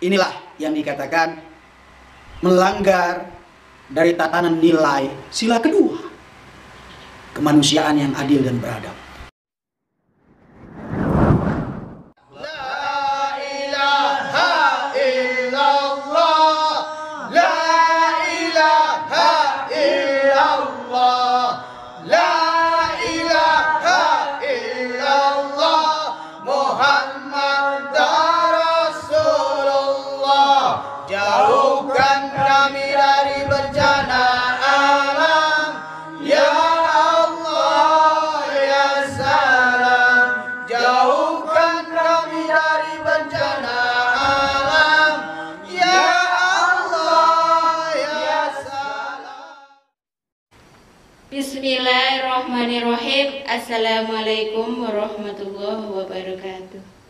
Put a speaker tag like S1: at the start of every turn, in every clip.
S1: Inilah yang dikatakan melanggar dari tatanan nilai sila kedua, kemanusiaan yang adil dan beradab.
S2: Jauhkan kami dari bencana alam, ya Allah ya salam. Jauhkan kami dari bencana alam, ya Allah ya salam.
S3: Bismillahirrahmanirrahim. Assalamualaikum warahmatullahi wabarakatuh.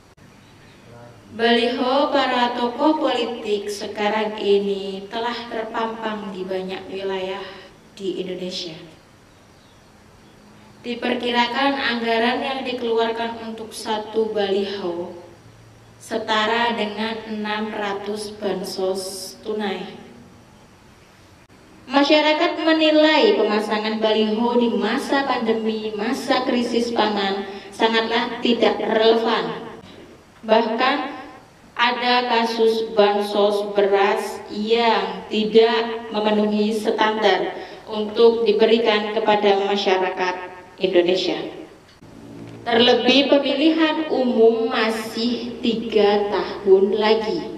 S3: Baliho para tokoh politik sekarang ini telah terpampang di banyak wilayah di Indonesia. Diperkirakan anggaran yang dikeluarkan untuk satu baliho setara dengan 600 bansos tunai. Masyarakat menilai pemasangan baliho di masa pandemi, masa krisis pangan sangatlah tidak relevan. Bahkan ada kasus bansos beras yang tidak memenuhi standar untuk diberikan kepada masyarakat Indonesia. Terlebih pemilihan umum masih 3 tahun lagi.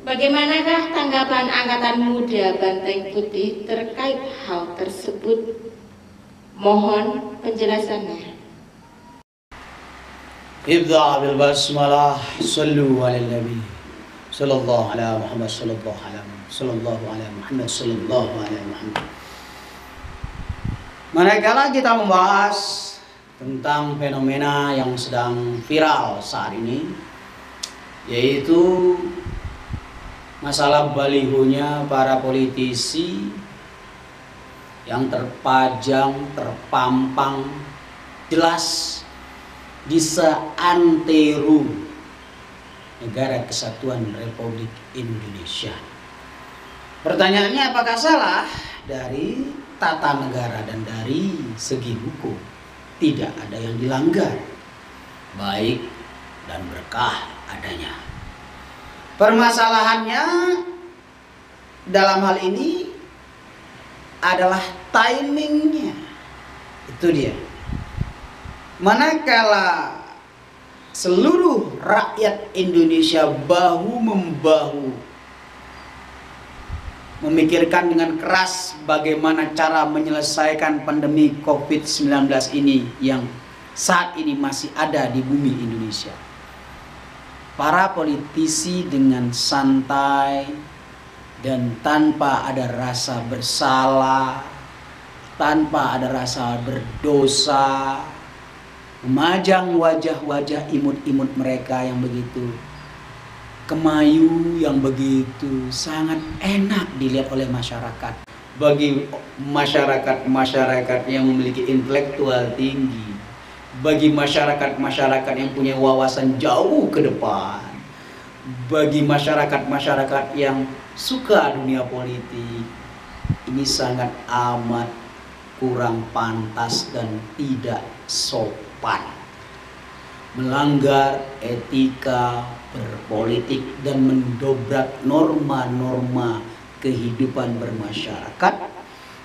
S3: Bagaimanakah tanggapan Angkatan Muda Banteng Putih terkait hal tersebut? Mohon penjelasannya.
S1: Ibda' bil basmalah, sallu ala nabi sallallahu ala Muhammad sallallahu ala Muhammad sallallahu ala Muhammad. Manakala kita membahas tentang fenomena yang sedang viral saat ini, yaitu masalah balihonya para politisi yang terpajang, terpampang jelas di seantero Negara Kesatuan Republik Indonesia. Pertanyaannya, apakah salah dari tata negara dan dari segi hukum? Tidak ada yang dilanggar, baik dan berkah adanya. Permasalahannya dalam hal ini adalah timingnya. Itu dia. Manakala seluruh rakyat Indonesia bahu-membahu memikirkan dengan keras bagaimana cara menyelesaikan pandemi COVID-19 ini yang saat ini masih ada di bumi Indonesia, para politisi dengan santai dan tanpa ada rasa bersalah, tanpa ada rasa berdosa, memajang wajah-wajah imut-imut mereka yang begitu kemayu, yang begitu sangat enak dilihat oleh masyarakat. Bagi masyarakat yang memiliki intelektual tinggi, bagi masyarakat yang punya wawasan jauh ke depan, bagi masyarakat yang suka dunia politik, ini sangat amat kurang pantas dan tidak sopan, melanggar etika berpolitik dan mendobrak norma-norma kehidupan bermasyarakat,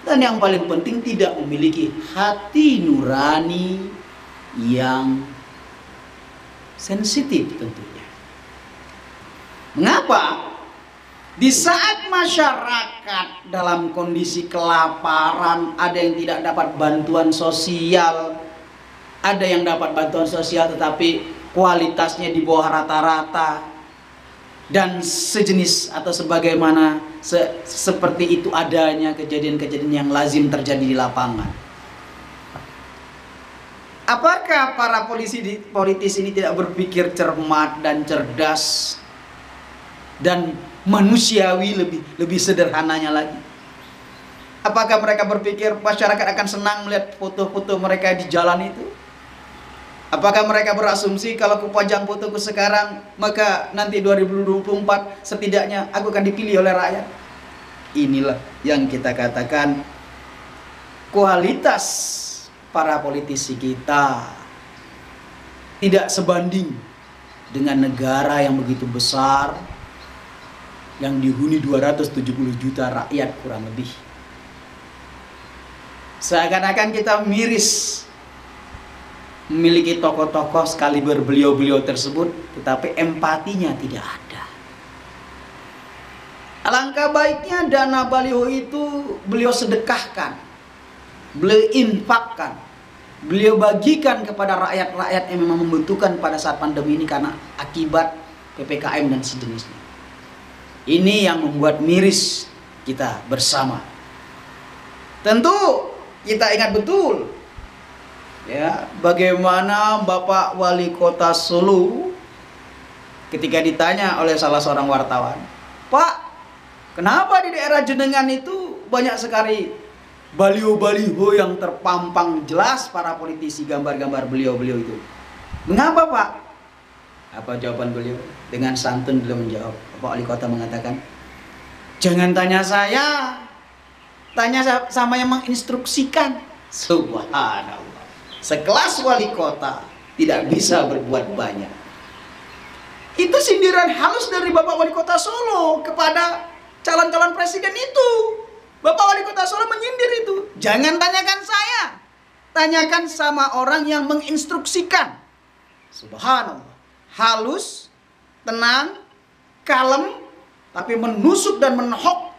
S1: dan yang paling penting tidak memiliki hati nurani yang sensitif tentunya. Mengapa? Di saat masyarakat dalam kondisi kelaparan, ada yang tidak dapat bantuan sosial, ada yang dapat bantuan sosial tetapi kualitasnya di bawah rata-rata, dan sejenis atau sebagaimana seperti itu adanya kejadian-kejadian yang lazim terjadi di lapangan. Apakah para politisi ini tidak berpikir cermat dan cerdas dan manusiawi, lebih sederhananya lagi? Apakah mereka berpikir masyarakat akan senang melihat foto-foto mereka di jalan itu? Apakah mereka berasumsi kalau aku pajang fotoku sekarang, maka nanti 2024 setidaknya aku akan dipilih oleh rakyat? Inilah yang kita katakan kualitas para politisi kita tidak sebanding dengan negara yang begitu besar, yang dihuni 270 juta rakyat kurang lebih. Seakan-akan kita miris memiliki tokoh-tokoh sekaliber beliau-beliau tersebut, tetapi empatinya tidak ada. Alangkah baiknya dana baliho itu beliau sedekahkan, beliau infakkan, beliau bagikan kepada rakyat-rakyat yang memang membutuhkan pada saat pandemi ini karena akibat PPKM dan sejenisnya. Ini yang membuat miris kita bersama. Tentu kita ingat betul ya, bagaimana Bapak Wali Kota Solo ketika ditanya oleh salah seorang wartawan, "Pak, kenapa di daerah jenengan itu banyak sekali baliho-baliho yang terpampang jelas para politisi, gambar-gambar beliau-beliau itu? Mengapa, Pak?" Apa jawaban beliau? Dengan santun beliau menjawab. Bapak Wali Kota mengatakan, "Jangan tanya saya, tanya sama yang menginstruksikan." Subhanallah. Sekelas wali kota tidak bisa berbuat banyak. Itu sindiran halus dari Bapak Wali Kota Solo kepada calon-calon presiden itu. Bapak Wali Kota Solo menyindir itu. Jangan tanyakan saya, tanyakan sama orang yang menginstruksikan. Subhanallah. Halus, tenang, kalem, tapi menusuk dan menohok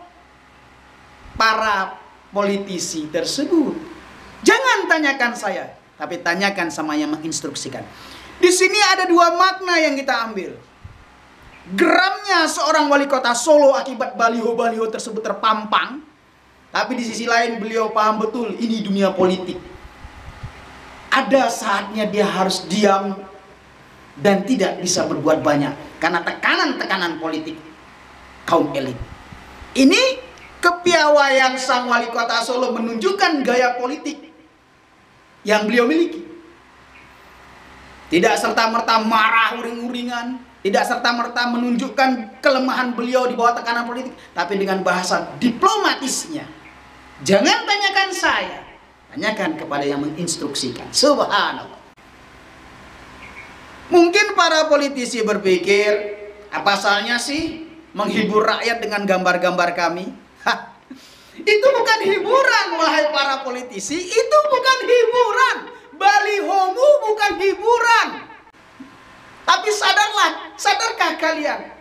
S1: para politisi tersebut. Jangan tanyakan saya, tapi tanyakan sama yang menginstruksikan. Di sini ada dua makna yang kita ambil. Geramnya seorang wali kota Solo akibat baliho-baliho tersebut terpampang, tapi di sisi lain beliau paham betul ini dunia politik. Ada saatnya dia harus diam dan tidak bisa berbuat banyak karena tekanan-tekanan politik kaum elit. Ini kepiawaian sang wali kota Solo menunjukkan gaya politik yang beliau miliki. Tidak serta-merta marah uring-uringan, tidak serta-merta menunjukkan kelemahan beliau di bawah tekanan politik, tapi dengan bahasa diplomatisnya. Jangan tanyakan saya, tanyakan kepada yang menginstruksikan. Subhanallah. Mungkin para politisi berpikir, apa salahnya sih menghibur rakyat dengan gambar-gambar kami? Itu bukan hiburan, wahai para politisi. Itu bukan hiburan. Balihomu bukan hiburan. Tapi sadarkah kalian?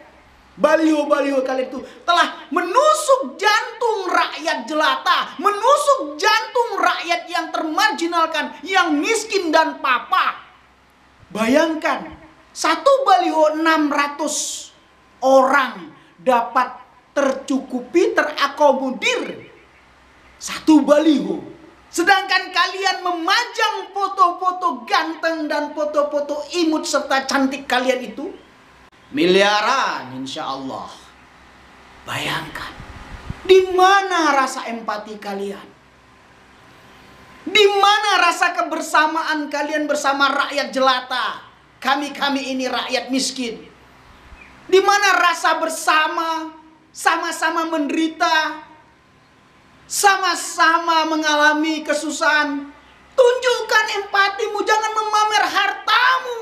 S1: Baliho-baliho kalian itu telah menusuk jantung rakyat jelata, menusuk jantung rakyat yang termarginalkan, yang miskin dan papa. Bayangkan, satu baliho 600 orang dapat tercukupi, terakomodir satu baliho. Sedangkan kalian memajang foto-foto ganteng dan foto-foto imut serta cantik kalian itu miliaran insya Allah. Bayangkan, di mana rasa empati kalian? Di mana rasa kebersamaan kalian bersama rakyat jelata? Kami ini rakyat miskin. Di mana rasa bersama, sama-sama menderita, sama-sama mengalami kesusahan? Tunjukkan empatimu, jangan memamer hartamu.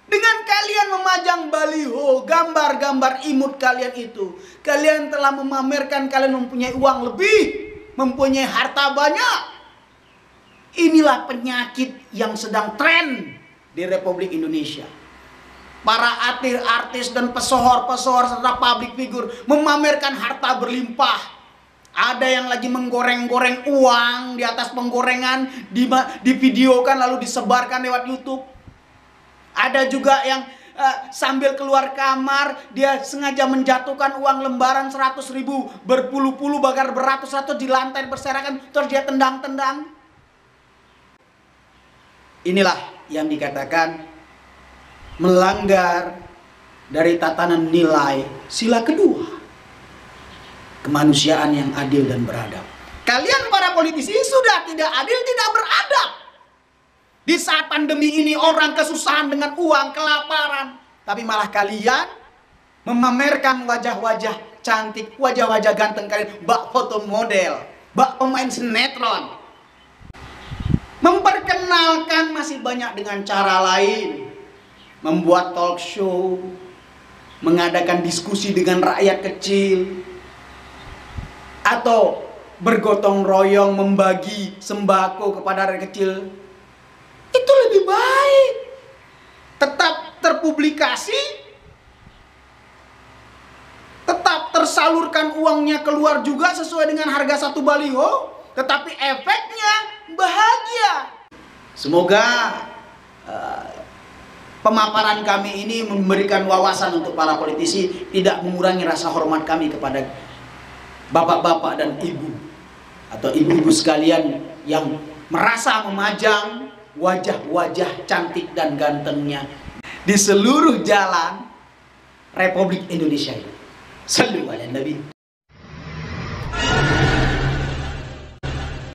S1: Dengan kalian memajang baliho, gambar-gambar imut kalian itu, kalian telah memamerkan kalian mempunyai uang lebih, mempunyai harta banyak. Inilah penyakit yang sedang tren di Republik Indonesia. Para artis dan pesohor-pesohor serta public figure memamerkan harta berlimpah. Ada yang lagi menggoreng-goreng uang di atas penggorengan, divideokan lalu disebarkan lewat YouTube. Ada juga yang sambil keluar kamar, dia sengaja menjatuhkan uang lembaran 100.000 berpuluh-puluh bahkan beratus-ratus di lantai berserakan, terus dia tendang-tendang. Inilah yang dikatakan melanggar dari tatanan nilai sila kedua, kemanusiaan yang adil dan beradab. Kalian para politisi sudah tidak adil, tidak beradab. Di saat pandemi ini orang kesusahan dengan uang, kelaparan, tapi malah kalian memamerkan wajah-wajah cantik, wajah-wajah ganteng kalian, bak foto model, bak pemain sinetron. Memperkenalkan masih banyak dengan cara lain. Membuat talk show, mengadakan diskusi dengan rakyat kecil, atau bergotong royong membagi sembako kepada rakyat kecil. Itu lebih baik. Tetap terpublikasi, tetap tersalurkan uangnya keluar juga sesuai dengan harga satu baliho, tetapi efeknya bahagia. Semoga pemaparan kami ini memberikan wawasan untuk para politisi, tidak mengurangi rasa hormat kami kepada bapak-bapak dan ibu atau ibu-ibu sekalian yang merasa memajang wajah-wajah cantik dan gantengnya di seluruh jalan Republik Indonesia. Sallu ala Nabi.